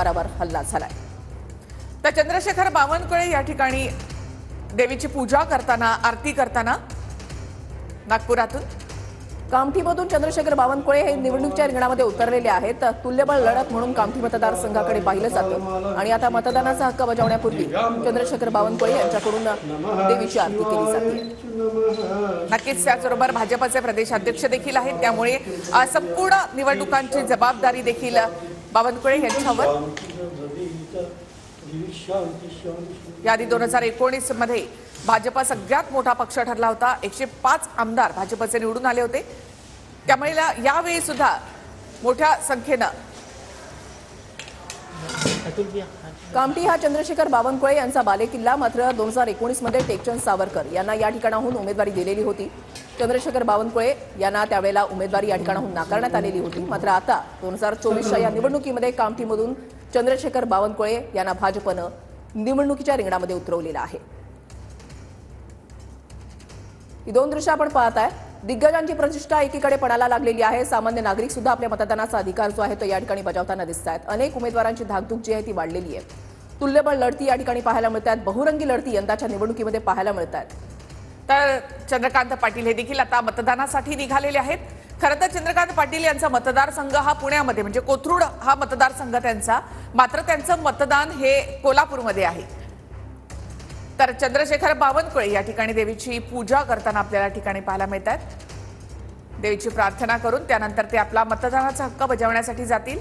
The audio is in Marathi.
परिवारावर हल्ला झालाय। तर चंद्रशेखर बावनकुळे या ठिकाणी देवीची पूजा करताना आरती करताना नागपुरातून कामठीमधून चंद्रशेखर बावनकुळे हे निवडणुकीच्या रिंगणामध्ये उतरलेले आहेत। तुल्यबळ लढत म्हणून कामठी मतदारसंघाकडे पाहिलं जातं आणि आता मतदानाचा हक्क बजावण्यापूर्वी चंद्रशेखर बावनकुळे यांच्याकडून देवीची आरती केली जाते। नक्कीच त्याचबरोबर भाजपचे प्रदेशाध्यक्ष देखील आहेत, त्यामुळे संपूर्ण निवडणुकांची जबाबदारी देखील बावनकुळे यांच्यावर। याआधी 2019 मध्ये भाजपा सगळ्यात मोठा पक्ष ठरला होता। 105 आमदार भाजपचे निवडून आले होते, त्यामुळे यावेळी सुद्धा मोठ्या संख्येनं कामठी हा चंद्रशेखर बावनकुळे यांचा बालेकिल्ला। मात्र 2019 मध्ये टेकचंद सावरकर यांना या ठिकाणाहून उमेदवारी दिलेली होती। चंद्रशेखर बावनकुळे यांना त्यावेळेला उमेदवारी या ठिकाणाहून नाकारण्यात आलेली होती। मात्र आता 2024च्या या निवडणुकीमध्ये कामठीमधून चंद्रशेखर बावनकुळे यांना भाजपनं निवडणुकीच्या रिंगणामध्ये उतरवलेलं आहे। ही दोन दृश्य आपण पाहताय। दिग्गजांची प्रतिष्ठा एकीकडे पणाला लागलेली आहे। सामान्य नागरिक सुद्धा आपल्या मतदानाचा अधिकार जो आहे तो या ठिकाणी बजावताना दिसत आहेत। अनेक उमेदवारांची धाकधूक जी आहे ती वाढलेली आहे। तुल्यबळ लढती या ठिकाणी पाहायला मिळतात। बहुरंगी लढती यंदाच्या निवडणुकीमध्ये पाहायला मिळतात। तर चंद्रकांत पाटील हे देखील आता मतदानासाठी निघालेले आहेत। खरं तर चंद्रकांत पाटील यांचा मतदारसंघ हा पुण्यामध्ये म्हणजे कोथरूड हा मतदारसंघ त्यांचा, मात्र त्यांचं मतदान हे कोल्हापूरमध्ये आहे। तर चंद्रशेखर बावनकुळे या ठिकाणी देवीची पूजा करताना आपल्याला ठिकाणी पाहायला मिळतात। देवीची प्रार्थना करून त्यानंतर ते आपला मतदानाचा हक्क बजावण्यासाठी जातील।